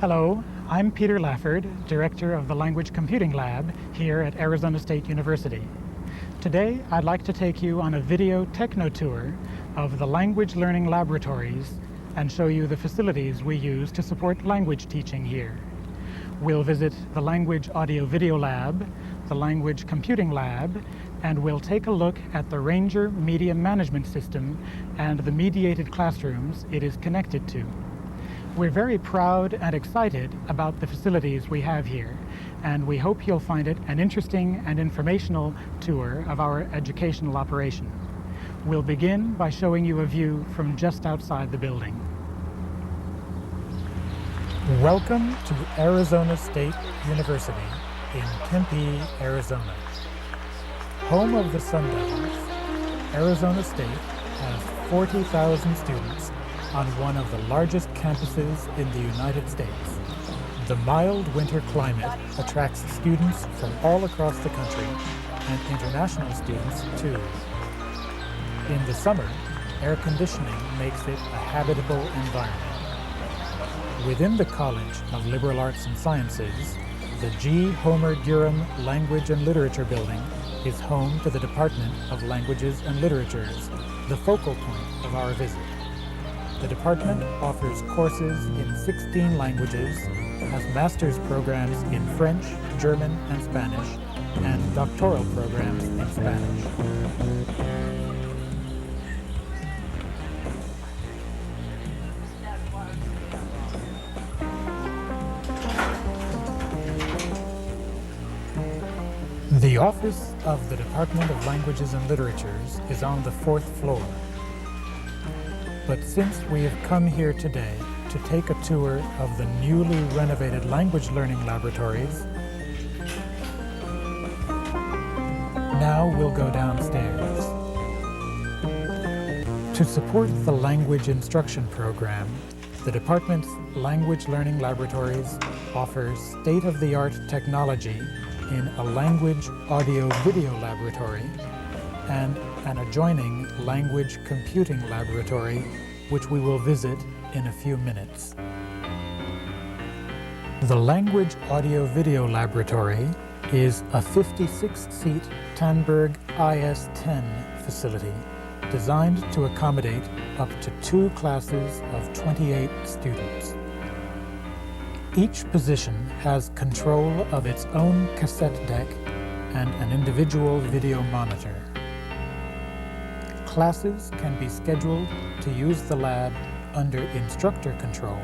Hello, I'm Peter Lafford, Director of the Language Computing Lab here at Arizona State University. Today, I'd like to take you on a video techno-tour of the Language Learning Laboratories and show you the facilities we use to support language teaching here. We'll visit the Language Audio-Video Lab, the Language Computing Lab, and we'll take a look at the Ranger Media Management System and the mediated classrooms it is connected to. We're very proud and excited about the facilities we have here, and we hope you'll find it an interesting and informational tour of our educational operation. We'll begin by showing you a view from just outside the building. Welcome to Arizona State University in Tempe, Arizona. Home of the Sun Devils, Arizona State has 40,000 students on one of the largest campuses in the United States. The mild winter climate attracts students from all across the country and international students too. In the summer, air conditioning makes it a habitable environment. Within the College of Liberal Arts and Sciences, the G. Homer Durham Language and Literature Building is home to the Department of Languages and Literatures, the focal point of our visit. The department offers courses in 16 languages, has master's programs in French, German, and Spanish, and doctoral programs in Spanish. The office of the Department of Languages and Literatures is on the 4th floor. But since we have come here today to take a tour of the newly renovated language learning laboratories, now we'll go downstairs. To support the language instruction program, the department's language learning laboratories offers state-of-the-art technology in a language audio-video laboratory and an adjoining language computing laboratory, which we will visit in a few minutes. The Language Audio-Video Laboratory is a 56-seat Tandberg IS-10 facility designed to accommodate up to 2 classes of 28 students. Each position has control of its own cassette deck and an individual video monitor. Classes can be scheduled to use the lab under instructor control,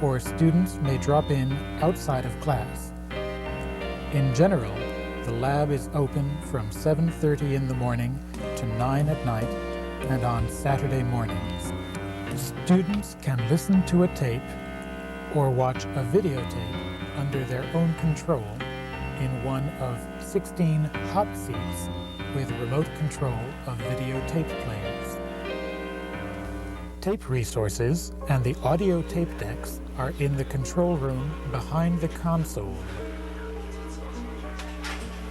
or students may drop in outside of class. In general, the lab is open from 7:30 in the morning to 9 at night and on Saturday mornings. Students can listen to a tape or watch a videotape under their own control in one of 16 hot seats with remote control of videotape players. Tape resources and the audio tape decks are in the control room behind the console,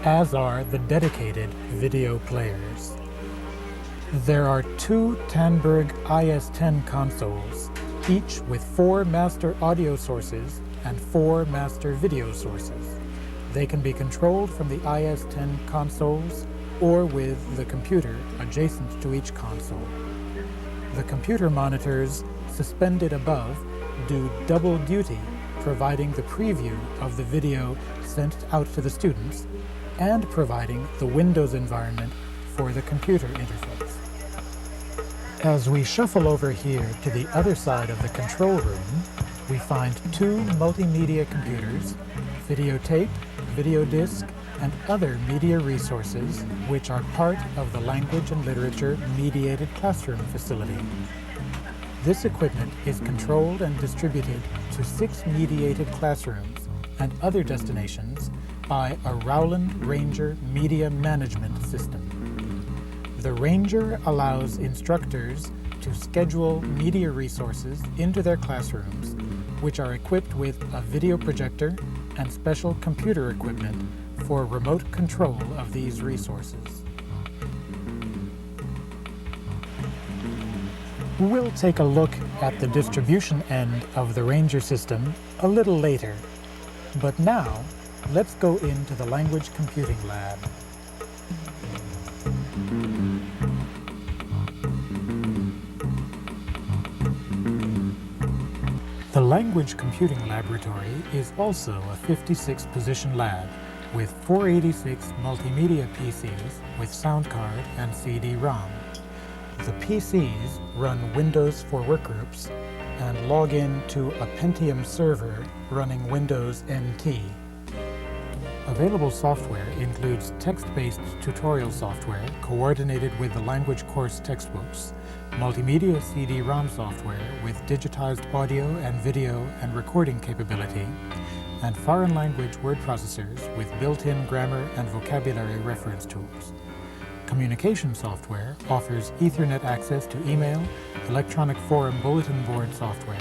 as are the dedicated video players. There are 2 Tandberg IS-10 consoles, each with 4 master audio sources and 4 master video sources. They can be controlled from the IS-10 consoles or with the computer adjacent to each console. The computer monitors suspended above do double duty, providing the preview of the video sent out to the students and providing the Windows environment for the computer interface. As we shuffle over here to the other side of the control room, we find 2 multimedia computers, videotape, video disc, and other media resources which are part of the Language and Literature Mediated Classroom facility. This equipment is controlled and distributed to 6 mediated classrooms and other destinations by a Rowland Ranger Media Management System. The Ranger allows instructors to schedule media resources into their classrooms, which are equipped with a video projector and special computer equipment for remote control of these resources. We'll take a look at the distribution end of the Ranger system a little later. But now, let's go into the Language Computing Lab. The Language Computing Laboratory is also a 56-position lab with 486 multimedia PCs with sound card and CD-ROM. The PCs run Windows for workgroups and log in to a Pentium server running Windows NT. Available software includes text-based tutorial software coordinated with the language course textbooks, multimedia CD-ROM software with digitized audio and video and recording capability, and foreign language word processors with built-in grammar and vocabulary reference tools. Communication software offers Ethernet access to email, electronic forum bulletin board software,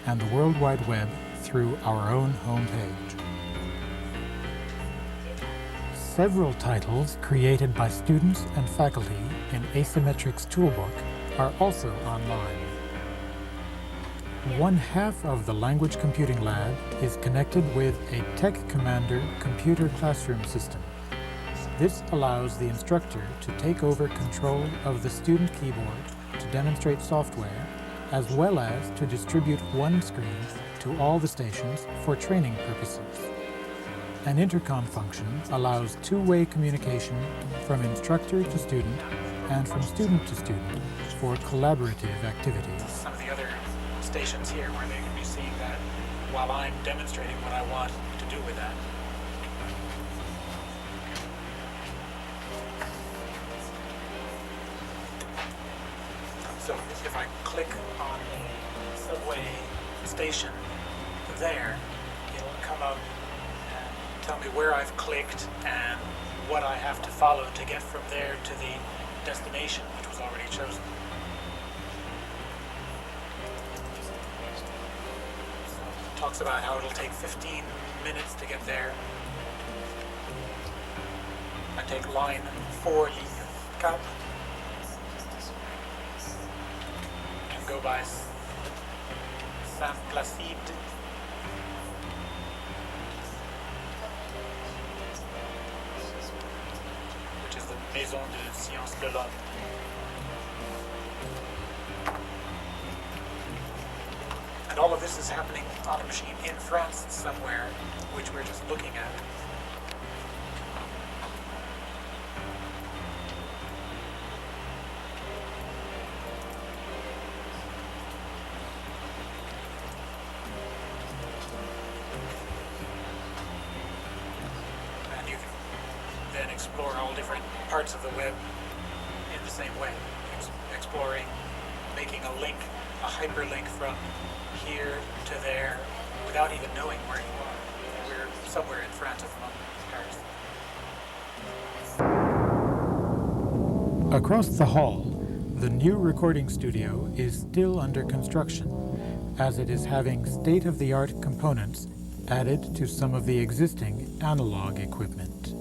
and the World Wide Web through our own homepage. Several titles created by students and faculty in Asymmetrics Toolbook are also online. One half of the Language Computing Lab is connected with a Tech Commander computer classroom system. This allows the instructor to take over control of the student keyboard to demonstrate software, as well as to distribute one screen to all the stations for training purposes. An intercom function allows two-way communication from instructor to student and from student to student for collaborative activities. Some of the other stations here where they can be seeing that while I'm demonstrating what I want to do with that. So if I click on the subway station there, it'll come up and tell me where I've clicked and what I have to follow to get from there to the destination, which was already chosen. So it talks about how it'll take 15 minutes to get there. I take line 4 ligne 4. Go by Saint-Placide, which is the Maison de Sciences de l'Homme. And all of this is happening on a machine in France somewhere, which we're just looking at. Explore all different parts of the web in the same way. Exploring, making a link, a hyperlink from here to there without even knowing where you are. We're somewhere in France at the moment, Paris. Across the hall, the new recording studio is still under construction, as it is having state-of-the-art components added to some of the existing analog equipment.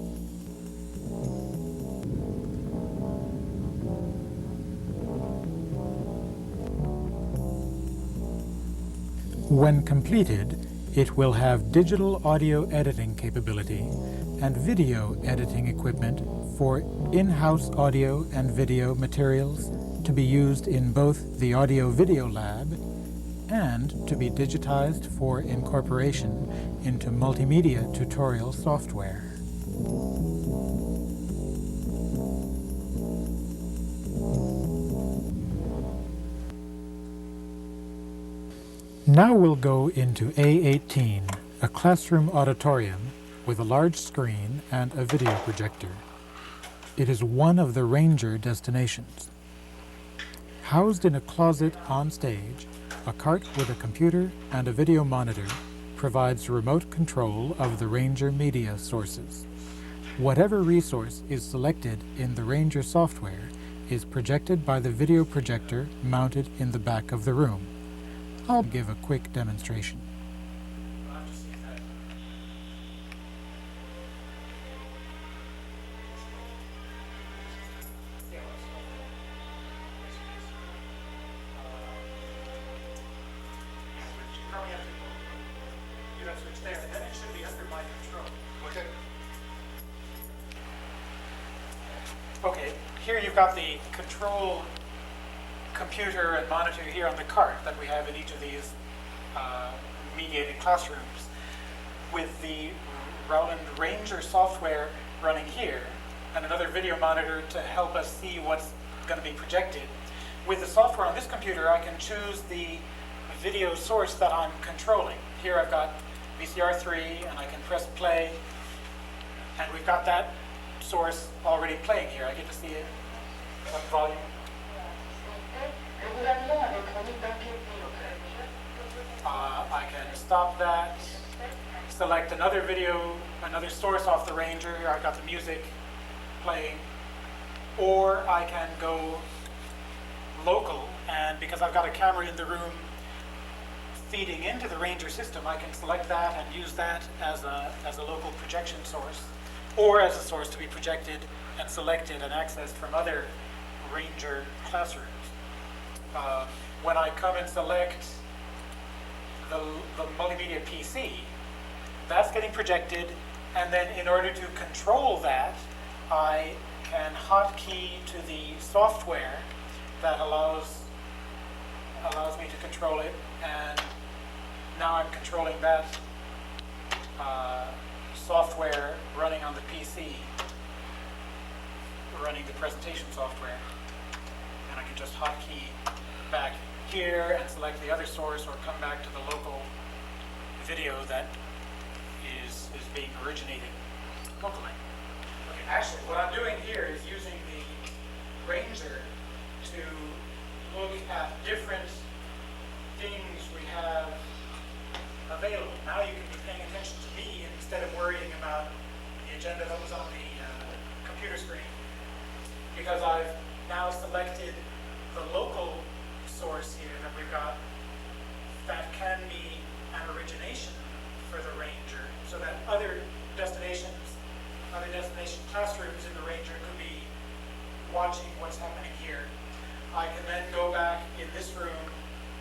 When completed, it will have digital audio editing capability and video editing equipment for in-house audio and video materials to be used in both the audio-video lab and to be digitized for incorporation into multimedia tutorial software. Now we'll go into A18, a classroom auditorium with a large screen and a video projector. It is one of the Ranger destinations. Housed in a closet on stage, a cart with a computer and a video monitor provides remote control of the Ranger media sources. Whatever resource is selected in the Ranger software is projected by the video projector mounted in the back of the room. I'll give a quick demonstration. there, and then it should be under my control. Okay. Okay, here you've got the control computer and monitor here on the cart that we have in each of these mediated classrooms. With the Rowland Ranger software running here, and another video monitor to help us see what's going to be projected. With the software on this computer, I can choose the video source that I'm controlling. Here I've got VCR3, and I can press play, and we've got that source already playing here. I get to see it. What volume? I can stop that, select another video, another source off the Ranger. Here I've got the music playing. Or I can go local, and because I've got a camera in the room feeding into the Ranger system, I can select that and use that as a local projection source, or as a source to be projected and selected and accessed from other Ranger classrooms. When I come and select the multimedia PC, that's getting projected, and then in order to control that, I can hotkey to the software that allows me to control it, and now I'm controlling that software running on the PC, running the presentation software, and I can just hotkey back here and select the other source, or come back to the local video that is being originated locally. Okay, actually, what I'm doing here is using the Ranger to look at different things we have available. Now you can be paying attention to me instead of worrying about the agenda that was on the computer screen, because I've now selected the local source here that we've got that can be an origination for the Ranger, so that other destination classrooms in the Ranger could be watching what's happening here. I can then go back in this room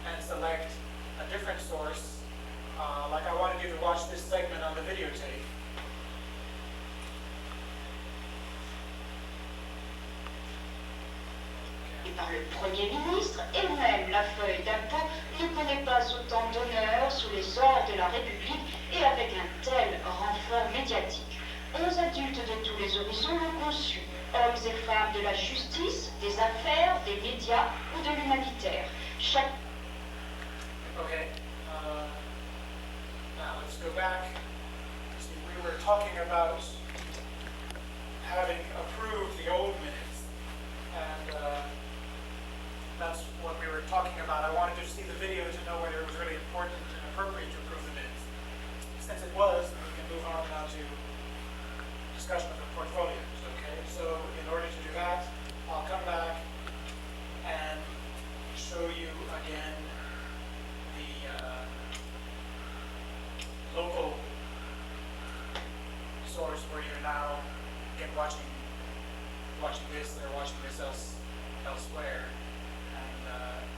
and select a different source, like I wanted you to watch this segment on the videotape. Et par le Premier ministre, et même la feuille d'impôt ne connaît pas autant d'honneur sous les ordres de la République et avec un tel renfort médiatique. 11 adultes de tous les horizons l'ont conçu, hommes et femmes de la justice, des affaires, des médias ou de l'humanitaire. Chaque... Okay, now let's go back. See, we were talking about having approved the old minutes, and that's what we were talking about. I wanted to see the video to know whether it was really important and appropriate to approve the minutes. Since it was, we can move on now to discussion of the portfolios, okay? So in order to do that, I'll come back and show you again the local source where you're now, again, watching this, or watching this elsewhere.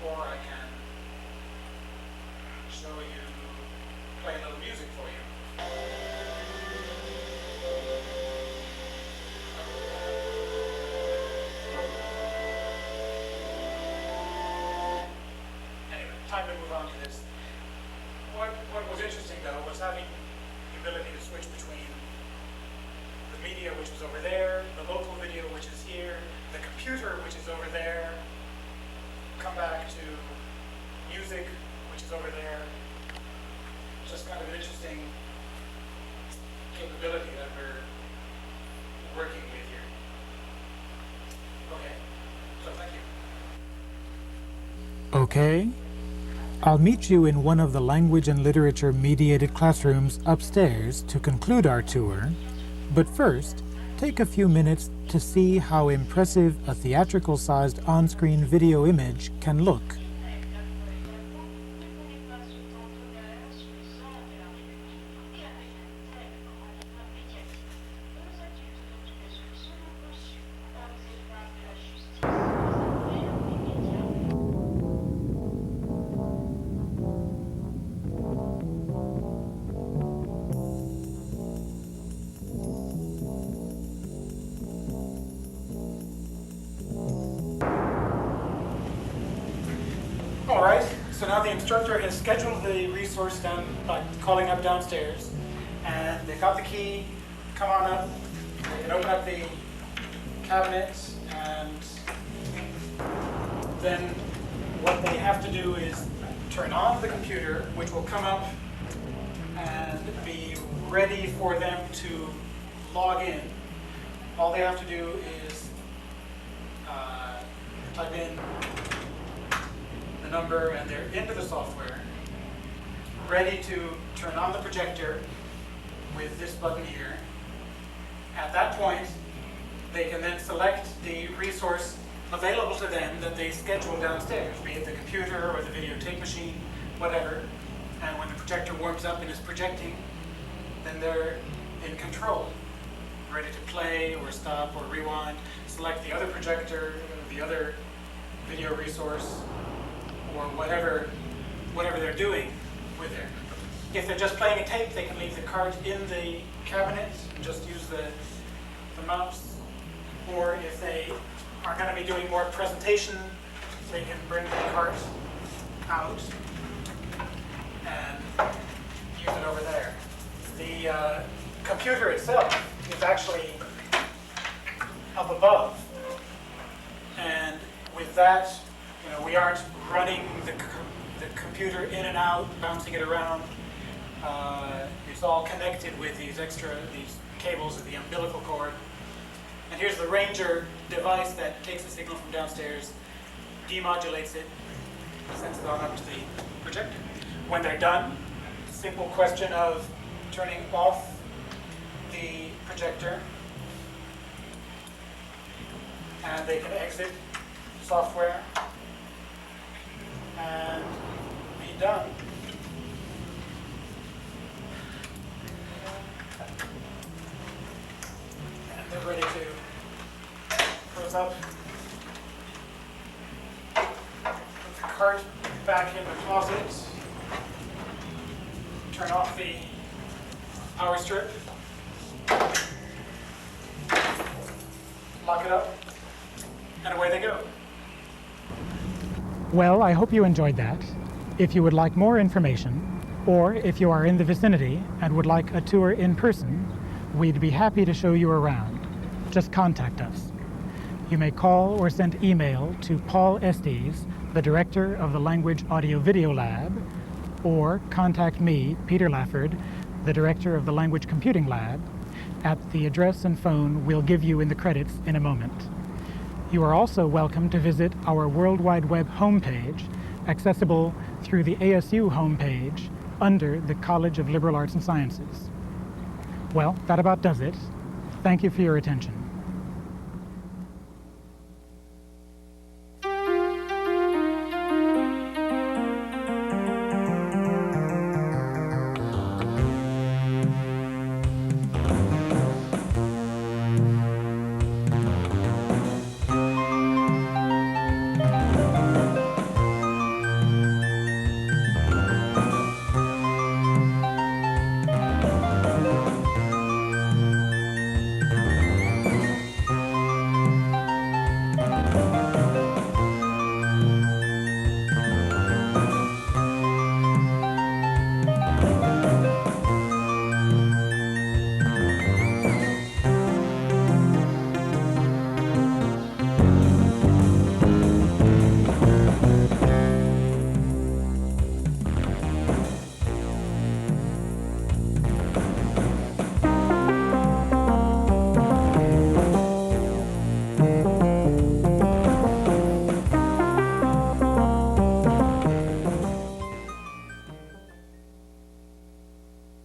Or I can show you, play a little music for you. Anyway, time to move on to this. What was interesting though was having the ability to switch between the media, which was over there, the local video, which is here, the computer, which is over there, come back to music, which is over there. Just kind of an interesting capability that we're working with here. Okay, so thank you. Okay, I'll meet you in one of the language and literature mediated classrooms upstairs to conclude our tour, but first, take a few minutes to see how impressive a theatrical-sized on-screen video image can look. So now the instructor has scheduled the resource down by calling up downstairs, and they've got the key. Come on up. They can open up the cabinet, and then what they have to do is turn on the computer, which will come up and be ready for them to log in. All they have to do is type in the number, and they're into the software, ready to turn on the projector with this button here. At that point, they can then select the resource available to them that they schedule downstairs, be it the computer or the videotape machine, whatever. And when the projector warms up and is projecting, then they're in control, ready to play or stop or rewind, select the other projector, the other video resource, or whatever they're doing with it. If they're just playing a tape, they can leave the cart in the cabinet and just use the mouse. Or if they are going to be doing more presentation, they can bring the cart out and use it over there. The computer itself is actually up above, and with that, we aren't running the computer in and out, bouncing it around. It's all connected with these cables of the umbilical cord. And here's the Ranger device that takes the signal from downstairs, demodulates it, sends it on up to the projector. When they're done, simple question of turning off the projector, and they can exit software and be done. And they're ready to close up, put the cart back in the closet, turn off the power strip, lock it up, and away they go. Well, I hope you enjoyed that. If you would like more information, or if you are in the vicinity and would like a tour in person, we'd be happy to show you around. Just contact us. You may call or send email to Paul Estes, the director of the Language Audio Video Lab, or contact me, Peter Lafford, the director of the Language Computing Lab, at the address and phone we'll give you in the credits in a moment. You are also welcome to visit our World Wide Web homepage, accessible through the ASU homepage under the College of Liberal Arts and Sciences. Well, that about does it. Thank you for your attention.